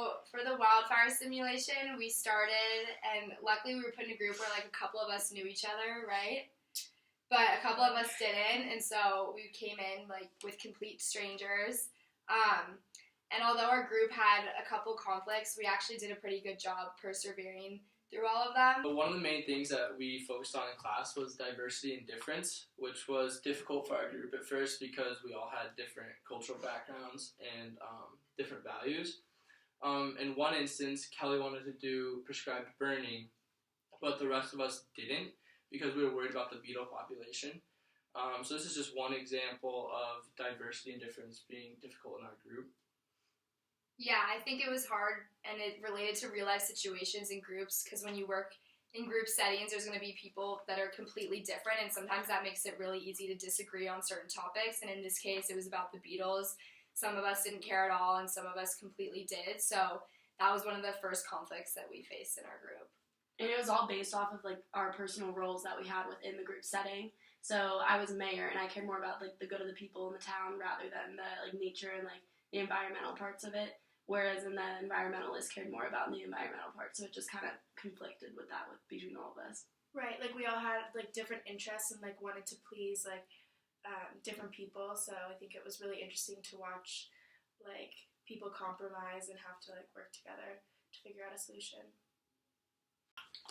So for the wildfire simulation, we started, and luckily we were put in a group where like a couple of us knew each other, right? But a couple of us didn't, and so we came in like with complete strangers. And although our group had a couple conflicts, we actually did a pretty good job persevering through all of them. But one of the main things that we focused on in class was diversity and difference, which was difficult for our group at first because we all had different cultural backgrounds and different values. In one instance, Kelly wanted to do prescribed burning, but the rest of us didn't because we were worried about the beetle population. So this is just one example of diversity and difference being difficult in our group. Yeah, I think it was hard, and it related to real-life situations in groups, because when you work in group settings, there's going to be people that are completely different, and sometimes that makes it really easy to disagree on certain topics, and in this case, it was about the Beatles. Some of us didn't care at all, and some of us completely did, so that was one of the first conflicts that we faced in our group. And it was all based off of, like, our personal roles that we had within the group setting. So I was mayor, and I cared more about, like, the good of the people in the town rather than the, like, nature and, like, the environmental parts of it. Whereas in the environmentalists cared more about the environmental part, so it just kind of conflicted with that between all of us. Right, like we all had like different interests and like wanted to please like different people, so I think it was really interesting to watch like people compromise and have to like work together to figure out a solution.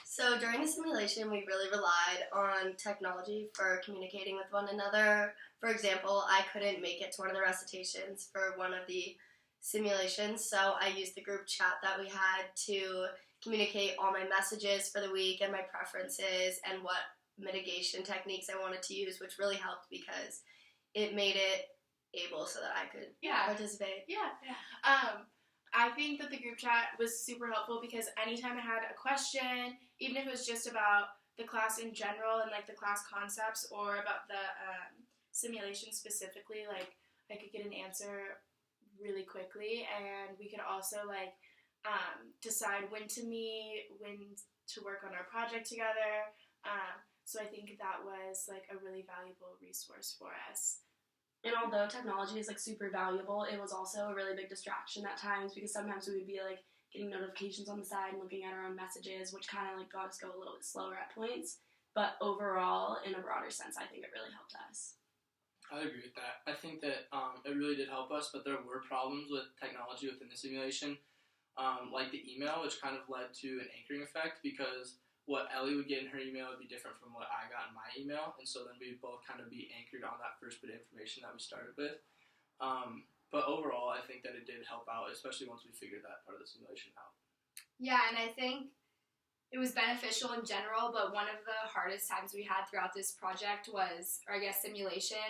So during the simulation, we really relied on technology for communicating with one another. For example, I couldn't make it to one of the recitations for one of the simulations, so I used the group chat that we had to communicate all my messages for the week and my preferences and what mitigation techniques I wanted to use, which really helped because it made it able so that I could participate. Yeah. I think that the group chat was super helpful because anytime I had a question, even if it was just about the class in general and like the class concepts or about the simulation specifically, like I could get an answer really quickly, and we could also like decide when to meet, when to work on our project together. So I think that was like a really valuable resource for us. And although technology is like super valuable, it was also a really big distraction at times because sometimes we would be like getting notifications on the side and looking at our own messages, which kind of like got us go a little bit slower at points. But overall, in a broader sense, I think it really helped us. I agree with that. I think that it really did help us, but there were problems with technology within the simulation, like the email, which kind of led to an anchoring effect because what Ellie would get in her email would be different from what I got in my email, and so then we'd both kind of be anchored on that first bit of information that we started with. But overall, I think that it did help out, especially once we figured that part of the simulation out. Yeah, and I think it was beneficial in general, but one of the hardest times we had throughout this project was, or I guess simulation,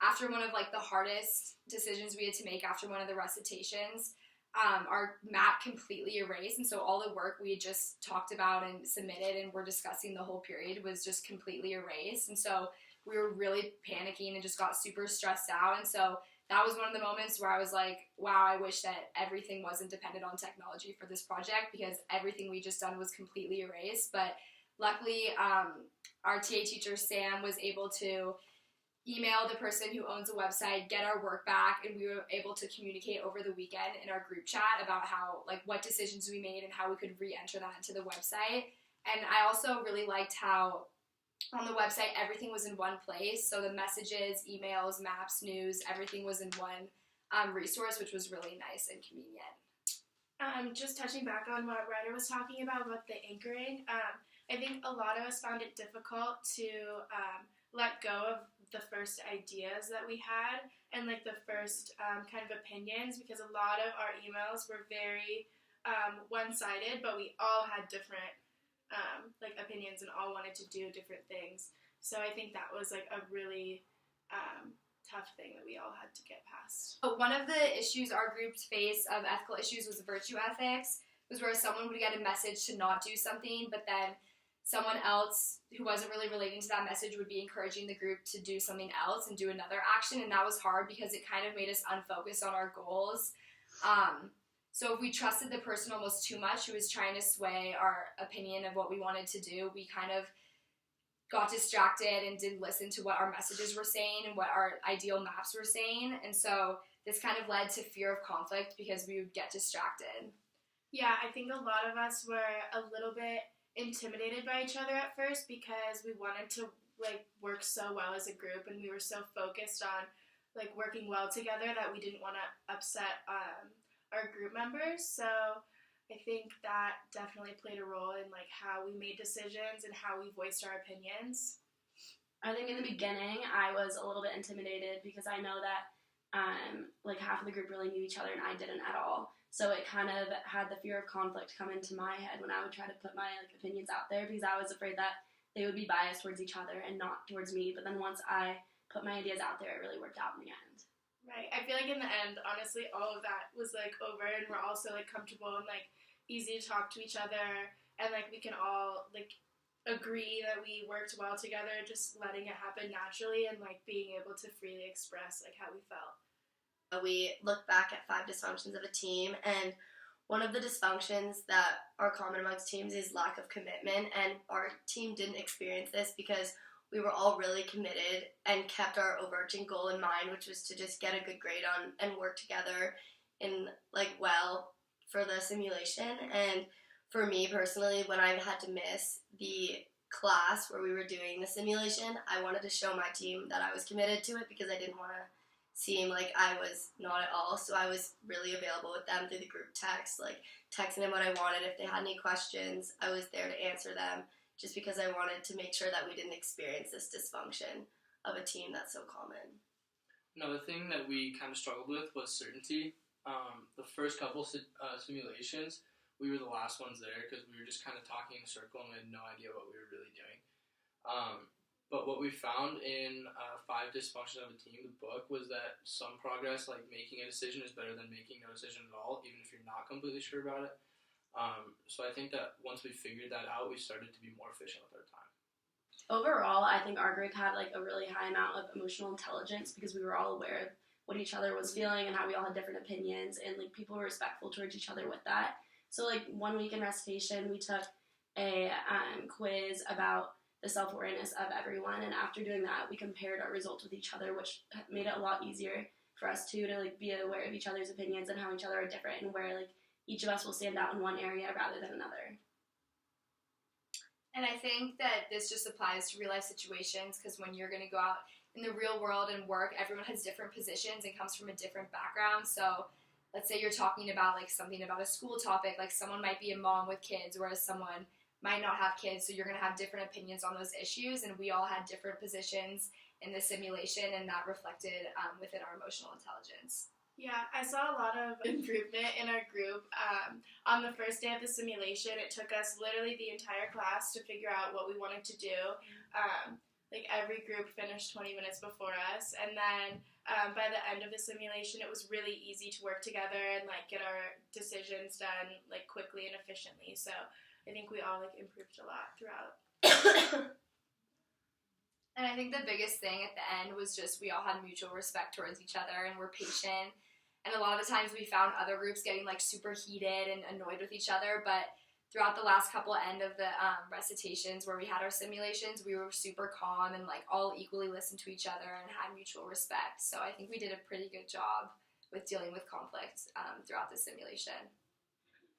after one of like the hardest decisions we had to make after one of the recitations, our map completely erased, and so all the work we had just talked about and submitted and were discussing the whole period was just completely erased, and so we were really panicking and just got super stressed out, and so that was one of the moments where I was like, wow, I wish that everything wasn't dependent on technology for this project because everything we just done was completely erased. But luckily, our TA teacher, Sam, was able to email the person who owns the website, get our work back, and we were able to communicate over the weekend in our group chat about how, like, what decisions we made and how we could re-enter that into the website. And I also really liked how on the website, everything was in one place. So the messages, emails, maps, news, everything was in one resource, which was really nice and convenient. Just touching back on what Ryder was talking about the anchoring, I think a lot of us found it difficult to let go of the first ideas that we had and like the first kind of opinions, because a lot of our emails were very one-sided, but we all had different like opinions and all wanted to do different things. So I think that was like a really tough thing that we all had to get past. One of the issues our group faced of ethical issues was virtue ethics, was where someone would get a message to not do something, but then someone else who wasn't really relating to that message would be encouraging the group to do something else and do another action, and that was hard because it kind of made us unfocused on our goals. So if we trusted the person almost too much who was trying to sway our opinion of what we wanted to do, we kind of got distracted and didn't listen to what our messages were saying and what our ideal maps were saying. And so this kind of led to fear of conflict because we would get distracted. Yeah, I think a lot of us were a little bit intimidated by each other at first because we wanted to like work so well as a group, and we were so focused on like working well together that we didn't want to upset our group members. So I think that definitely played a role in like how we made decisions and how we voiced our opinions. I think in the beginning I was a little bit intimidated because I know that like half of the group really knew each other and I didn't at all. So it kind of had the fear of conflict come into my head when I would try to put my like opinions out there, because I was afraid that they would be biased towards each other and not towards me. But then once I put my ideas out there, it really worked out in the end. Right. I feel like in the end, honestly, all of that was like over, and we're also like comfortable and like easy to talk to each other, and like we can all like agree that we worked well together, just letting it happen naturally and like being able to freely express like how we felt. We look back at 5 dysfunctions of a team, and one of the dysfunctions that are common amongst teams is lack of commitment, and our team didn't experience this because we were all really committed and kept our overarching goal in mind, which was to just get a good grade on and work together in like well for the simulation. And for me personally, when I had to miss the class where we were doing the simulation, I wanted to show my team that I was committed to it because I didn't want to seem like I was not at all. So I was really available with them through the group text, like texting them what I wanted. If they had any questions, I was there to answer them, just because I wanted to make sure that we didn't experience this dysfunction of a team that's so common. Another thing that we kind of struggled with was certainty. The first couple simulations, we were the last ones there because we were just kind of talking in a circle and we had no idea what we were really doing. But what we found in 5 Dysfunctions of a Team, the book, was that some progress, like making a decision, is better than making no decision at all, even if you're not completely sure about it. So I think that once we figured that out, we started to be more efficient with our time. Overall, I think our group had like a really high amount of emotional intelligence because we were all aware of what each other was feeling and how we all had different opinions, and like people were respectful towards each other with that. So like 1 week in recitation, we took a quiz about the self-awareness of everyone, and after doing that, we compared our results with each other, which made it a lot easier for us to like be aware of each other's opinions and how each other are different and where like each of us will stand out in one area rather than another. And I think that this just applies to real life situations, because when you're going to go out in the real world and work, everyone has different positions and comes from a different background. So let's say you're talking about like something about a school topic, like someone might be a mom with kids, whereas someone might not have kids, so you're going to have different opinions on those issues, and we all had different positions in the simulation, and that reflected within our emotional intelligence. Yeah, I saw a lot of improvement in our group. On the first day of the simulation, it took us literally the entire class to figure out what we wanted to do. Like every group finished 20 minutes before us, and then by the end of the simulation, it was really easy to work together and like get our decisions done like quickly and efficiently. So I think we all like improved a lot throughout. And I think the biggest thing at the end was just we all had mutual respect towards each other and were patient. And a lot of the times we found other groups getting like super heated and annoyed with each other, but throughout the last couple end of the recitations where we had our simulations, we were super calm and like all equally listened to each other and had mutual respect. So I think we did a pretty good job with dealing with conflict throughout the simulation.